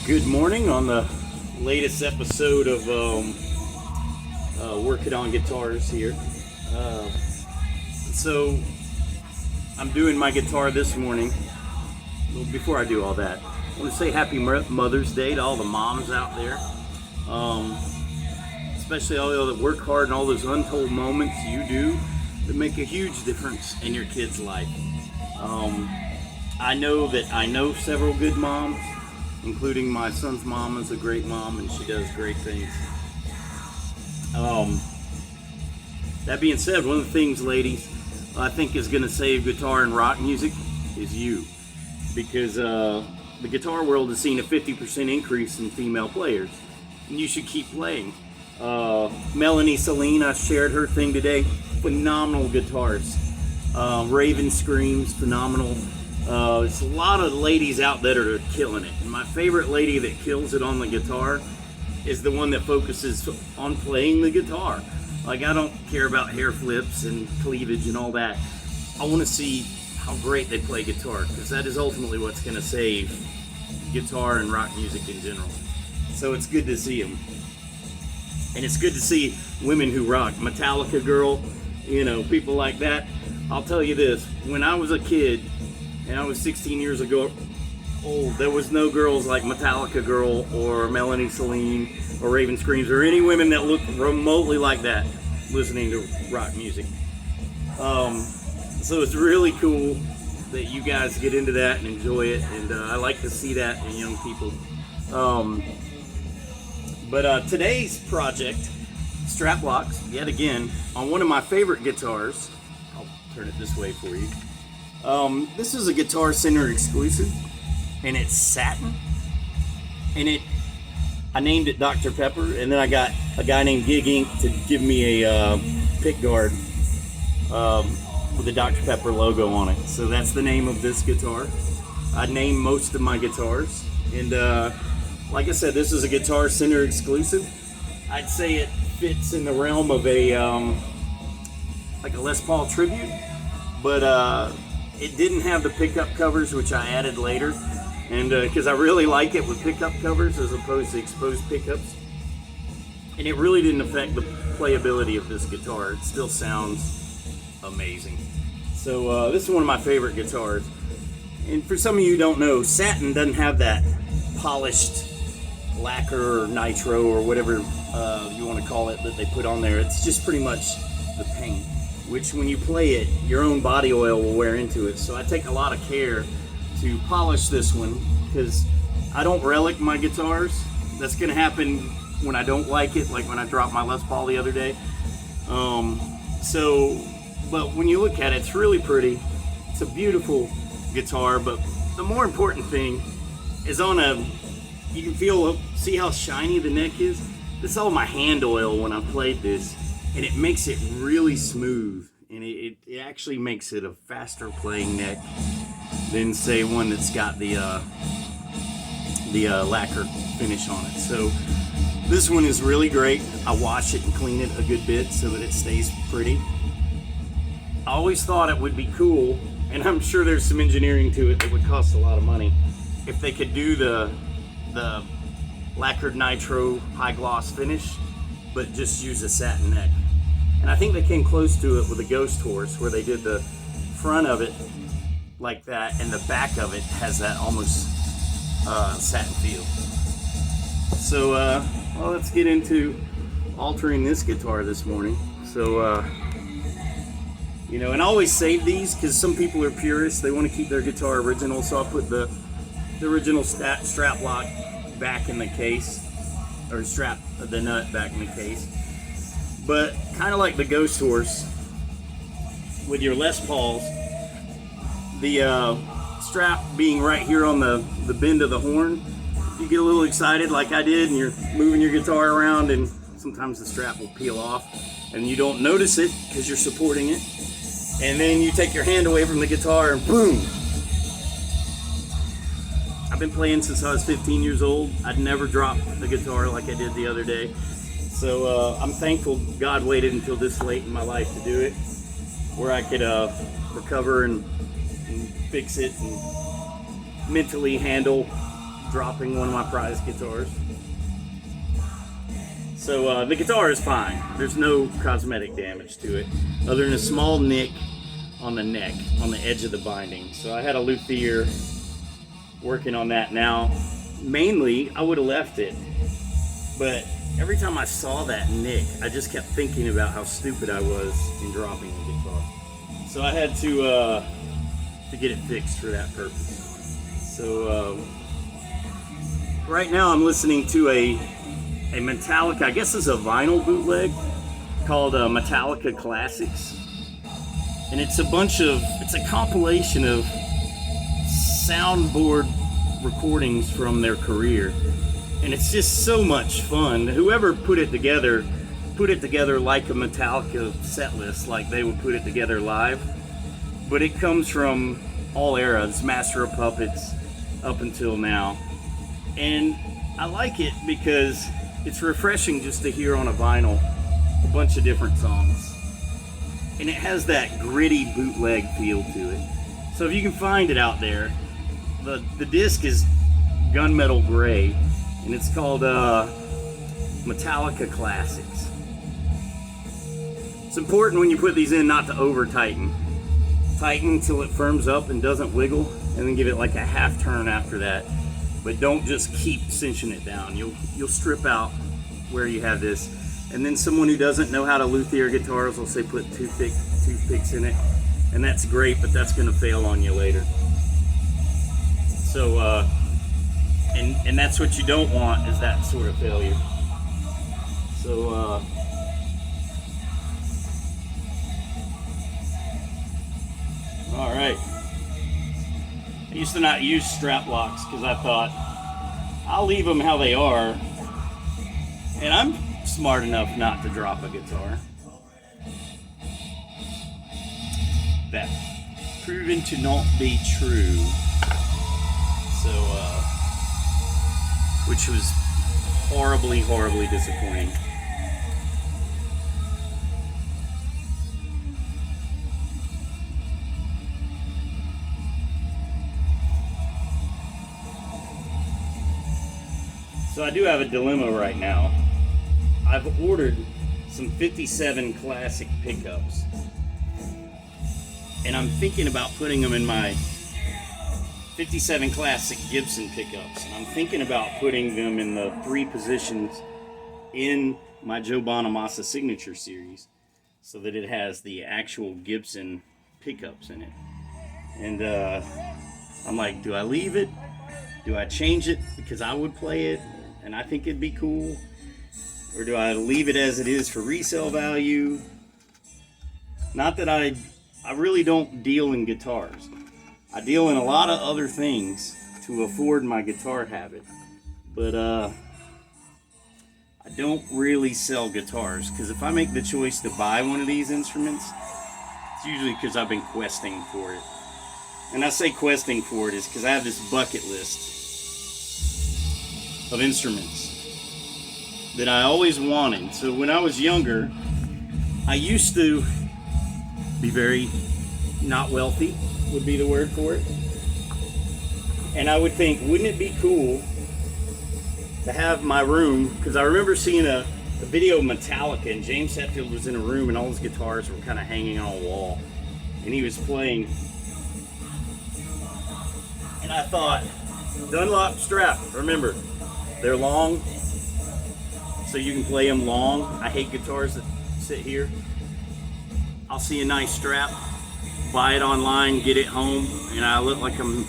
Good morning on the latest episode of Working on Guitars here. So I'm doing my guitar this morning. Well, before I do all that, I want to say Happy Mother's Day to all the moms out there, especially all that work hard and all those untold moments you do that make a huge difference in your kid's life. I know several good moms, including my son's mom is a great mom and she does great things. That being said, one of the things, ladies, I think is going to save guitar and rock music is you, because the guitar world has seen a 50% increase in female players, and you should keep playing. Melanie Celine, I shared her thing today, phenomenal guitarist. Raven Screams, phenomenal. There's a lot of ladies out there that are killing it. And my favorite lady that kills it on the guitar is the one that focuses on playing the guitar. Like, I don't care about hair flips and cleavage and all that. I want to see how great they play guitar, because that is ultimately what's going to save guitar and rock music in general. So it's good to see them. And it's good to see women who rock. Metallica girl, people like that. I'll tell you this, when I was a kid, and I was 16 years ago old, there was no girls like Metallica girl or Melanie Celine or Raven Screams or any women that looked remotely like that listening to rock music. So it's really cool that you guys get into that and enjoy it, and I like to see that in young people. But today's project, strap locks, yet again, on one of my favorite guitars. I'll turn it this way for you. This is a Guitar Center exclusive, and it's satin, and I named it Dr. Pepper, and then I got a guy named Gig Inc. to give me a pick guard with the Dr. Pepper logo on it. So that's the name of this guitar. I name most of my guitars, and like I said, this is a Guitar Center exclusive. I'd say it fits in the realm of a like a Les Paul tribute, but it didn't have the pickup covers, which I added later, and because I really like it with pickup covers as opposed to exposed pickups, and it really didn't affect the playability of this guitar. It still sounds amazing. So this is one of my favorite guitars, and for some of you who don't know, satin doesn't have that polished lacquer or nitro or whatever you want to call it that they put on there. It's just pretty much the paint, which when you play it, your own body oil will wear into it. So I take a lot of care to polish this one, because I don't relic my guitars. That's going to happen when I don't like it, like when I dropped my Les Paul the other day. But when you look at it, it's really pretty. It's a beautiful guitar, but the more important thing is you can see how shiny the neck is? This is all my hand oil when I played this, and it makes it really smooth, and it actually makes it a faster playing neck than, say, one that's got the lacquer finish on it. So this one is really great. I wash it and clean it a good bit so that it stays pretty. I always thought it would be cool, and I'm sure there's some engineering to it that would cost a lot of money, if they could do the lacquered nitro high gloss finish, but just use a satin neck. And I think they came close to it with a Ghost Horse, where they did the front of it like that, and the back of it has that almost satin feel. So, well, let's get into altering this guitar this morning. So, and I always save these because some people are purists. They want to keep their guitar original, so I'll put the original strap lock back in the case, or strap the nut back in the case. But kind of like the Ghost Horse with your Les Pauls, the strap being right here on the bend of the horn, if you get a little excited like I did and you're moving your guitar around, and sometimes the strap will peel off and you don't notice it because you're supporting it, and then you take your hand away from the guitar and boom. I've been playing since I was 15 years old. I'd never dropped the guitar like I did the other day. So I'm thankful God waited until this late in my life to do it, where I could recover and fix it and mentally handle dropping one of my prized guitars. So the guitar is fine. There's no cosmetic damage to it, other than a small nick on the neck, on the edge of the binding. So I had a luthier working on that now. Mainly, I would have left it, but every time I saw that nick, I just kept thinking about how stupid I was in dropping the guitar. So I had to get it fixed for that purpose. So right now I'm listening to a Metallica, I guess it's a vinyl bootleg called Metallica Classics. And it's a compilation of soundboard recordings from their career. And it's just so much fun. Whoever put it together like a Metallica set list, like they would put it together live. But it comes from all eras, Master of Puppets up until now. And I like it because it's refreshing just to hear on a vinyl a bunch of different songs. And it has that gritty bootleg feel to it. So if you can find it out there, the disc is gunmetal gray, and it's called Metallica Classics. It's important when you put these in not to over tighten. Tighten until it firms up and doesn't wiggle, and then give it like a half turn after that. But don't just keep cinching it down. You'll strip out where you have this. And then someone who doesn't know how to luthier guitars will say put toothpicks in it, and that's great, but that's going to fail on you later. So and that's what you don't want, is that sort of failure. So all right. I used to not use strap locks because I thought I'll leave them how they are, and I'm smart enough not to drop a guitar. That proven to not be true. So, which was horribly, horribly disappointing. So I do have a dilemma right now. I've ordered some 57 classic pickups, and I'm thinking about putting them in my 57 classic Gibson pickups, and I'm thinking about putting them in the 3 positions in my Joe Bonamassa signature series, so that it has the actual Gibson pickups in it. And I'm like, do I leave it? Do I change it because I would play it and I think it'd be cool? Or do I leave it as it is for resale value? Not that I really don't deal in guitars. I deal in a lot of other things to afford my guitar habit. But I don't really sell guitars, because if I make the choice to buy one of these instruments, it's usually because I've been questing for it. And I say questing for it is because I have this bucket list of instruments that I always wanted. So when I was younger, I used to be very not wealthy, would be the word for it. And I would think, wouldn't it be cool to have my room, because I remember seeing a video of Metallica, and James Hetfield was in a room and all his guitars were kind of hanging on a wall, and he was playing. And I thought, Dunlop strap, remember, they're long, so you can play them long. I hate guitars that sit here. I'll see a nice strap, buy it online, get it home, and I look like I'm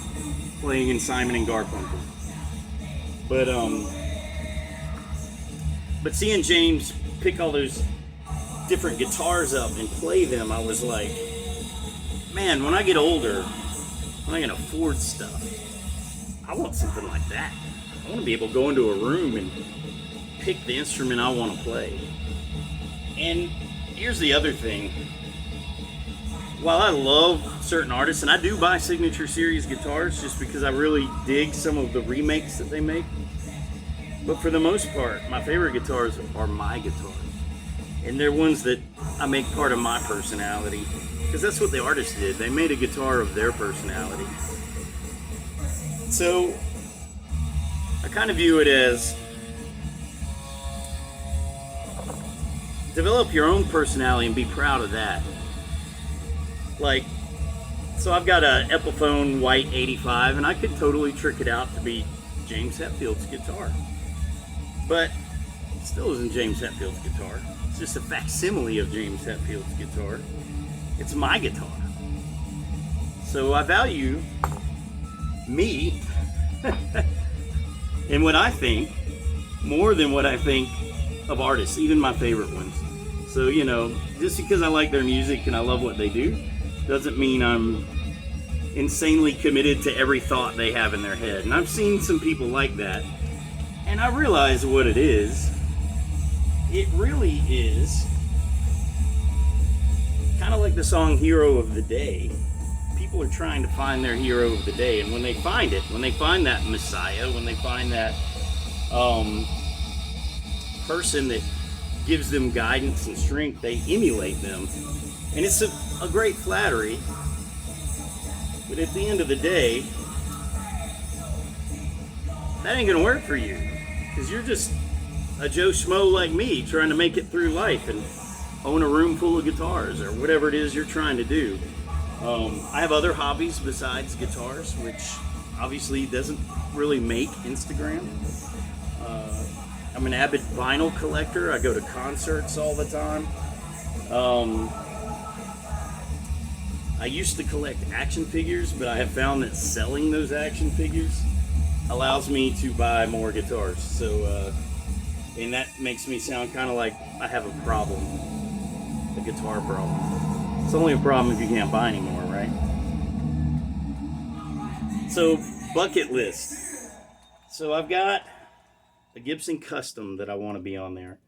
playing in Simon and Garfunkel. But seeing James pick all those different guitars up and play them, I was like, man, when I get older, when I can afford stuff, I want something like that. I want to be able to go into a room and pick the instrument I want to play. And here's the other thing. While I love certain artists, and I do buy Signature Series guitars just because I really dig some of the remakes that they make, but for the most part, my favorite guitars are my guitars. And they're ones that I make part of my personality, because that's what the artist did. They made a guitar of their personality. So I kind of view it as develop your own personality and be proud of that. Like, so I've got a Epiphone White 85, and I could totally trick it out to be James Hetfield's guitar. But it still isn't James Hetfield's guitar. It's just a facsimile of James Hetfield's guitar. It's my guitar. So I value me and what I think more than what I think of artists, even my favorite ones. So, you know, just because I like their music and I love what they do, doesn't mean I'm insanely committed to every thought they have in their head. And I've seen some people like that, and I realize what it is. It really is kind of like the song Hero of the Day. People are trying to find their hero of the day, and when they find it, when they find that messiah, when they find that person that gives them guidance and strength, they emulate them. And it's a great flattery, but at the end of the day, that ain't gonna work for you, because you're just a Joe Schmo like me trying to make it through life and own a room full of guitars or whatever it is you're trying to do. I have other hobbies besides guitars, which obviously doesn't really make Instagram. I'm an avid vinyl collector. I go to concerts all the time. I used to collect action figures, but I have found that selling those action figures allows me to buy more guitars. So, and that makes me sound kind of like I have a problem, a guitar problem. It's only a problem if you can't buy anymore, right? So, bucket list. So I've got a Gibson Custom that I want to be on there.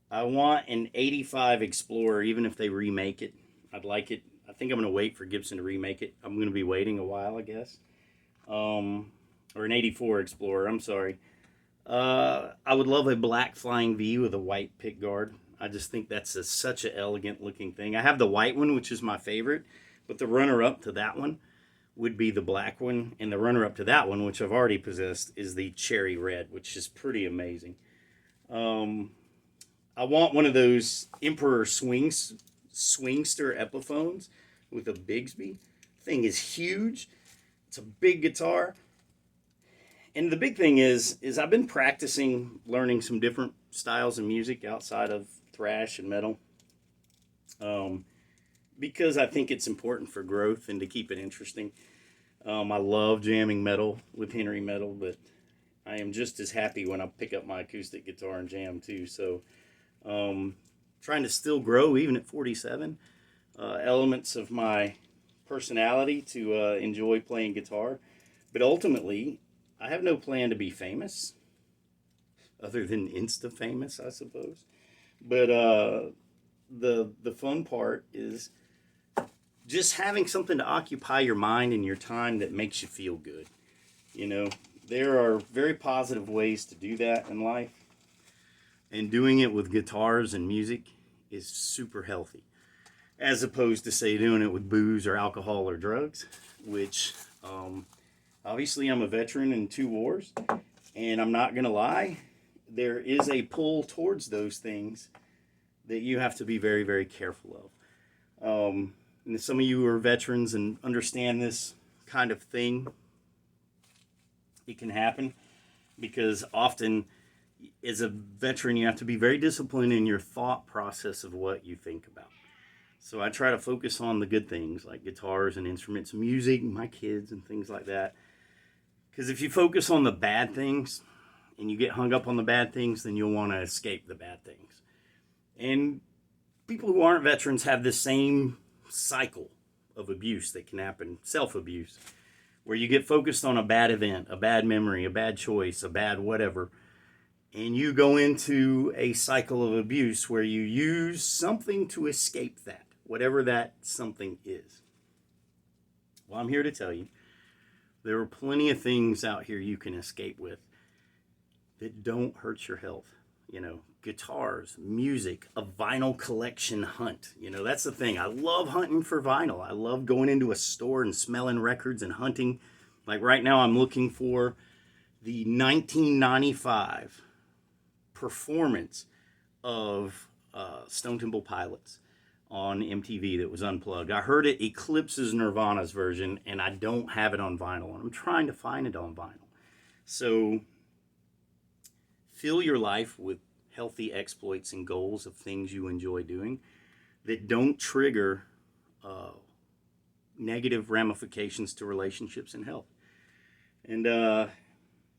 I want an 85 Explorer, even if they remake it. I'd like it. I think I'm going to wait for Gibson to remake it. I'm going to be waiting a while, I guess. Or an 84 Explorer, I'm sorry. I would love a black Flying V with a white pick guard. I just think that's such an elegant looking thing. I have the white one, which is my favorite, but the runner-up to that one would be the black one, and the runner-up to that one, which I've already possessed, is the cherry red, which is pretty amazing. I want one of those Emperor Swingster Epiphones with a Bigsby. Thing is huge. It's a big guitar. And the big thing is I've been practicing learning some different styles of music outside of thrash and metal. Because I think it's important for growth and to keep it interesting. I love jamming metal with Henry Metal, but I am just as happy when I pick up my acoustic guitar and jam too. So trying to still grow even at 47. Elements of my personality to enjoy playing guitar. But ultimately, I have no plan to be famous, other than Insta famous, I suppose. But the fun part is just having something to occupy your mind and your time that makes you feel good. You know, there are very positive ways to do that in life, and doing it with guitars and music is super healthy, as opposed to, say, doing it with booze or alcohol or drugs, which obviously I'm a veteran in 2 wars, and I'm not gonna lie, there is a pull towards those things that you have to be very, very careful of. And some of you are veterans and understand this kind of thing. It can happen because often as a veteran you have to be very disciplined in your thought process of what you think about. So I try to focus on the good things like guitars and instruments, music, my kids and things like that. Because if you focus on the bad things and you get hung up on the bad things, then you'll want to escape the bad things. And people who aren't veterans have the same cycle of abuse that can happen, self-abuse, where you get focused on a bad event, a bad memory, a bad choice, a bad whatever, and you go into a cycle of abuse where you use something to escape that, whatever that something is. Well, I'm here to tell you, there are plenty of things out here you can escape with that don't hurt your health. You know, guitars, music, a vinyl collection hunt. You know, that's the thing. I love hunting for vinyl. I love going into a store and smelling records and hunting. Like right now I'm looking for the 1995 performance of Stone Temple Pilots on MTV that was unplugged. I heard it eclipses Nirvana's version, and I don't have it on vinyl, and I'm trying to find it on vinyl. So fill your life with healthy exploits and goals of things you enjoy doing that don't trigger negative ramifications to relationships and health. And the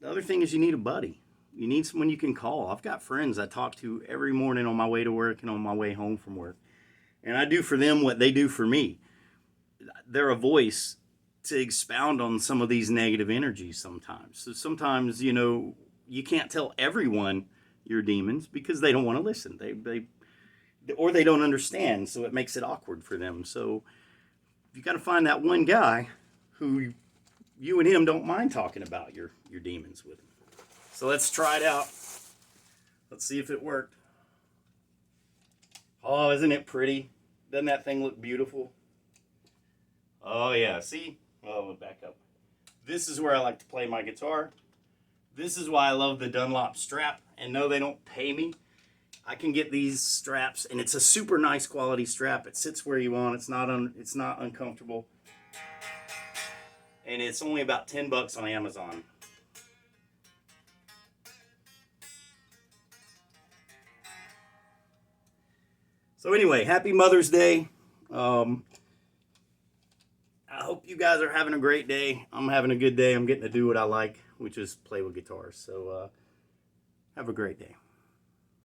other thing is you need a buddy. You need someone you can call. I've got friends I talk to every morning on my way to work and on my way home from work. And I do for them what they do for me. They're a voice to expound on some of these negative energies sometimes. So sometimes, you can't tell everyone your demons because they don't want to listen. Or they don't understand, so it makes it awkward for them. So you got to find that one guy who you and him don't mind talking about your demons with him. So let's try it out. Let's see if it worked. Oh, isn't it pretty? Doesn't that thing look beautiful? Oh yeah, see? Oh, we'll back up. This is where I like to play my guitar. This is why I love the Dunlop strap. And no, they don't pay me. I can get these straps, and it's a super nice quality strap. It sits where you want. It's not uncomfortable. And it's only about $10 on Amazon. So anyway, happy Mother's Day. I hope you guys are having a great day. I'm having a good day. I'm getting to do what I like, which is play with guitars. So have a great day.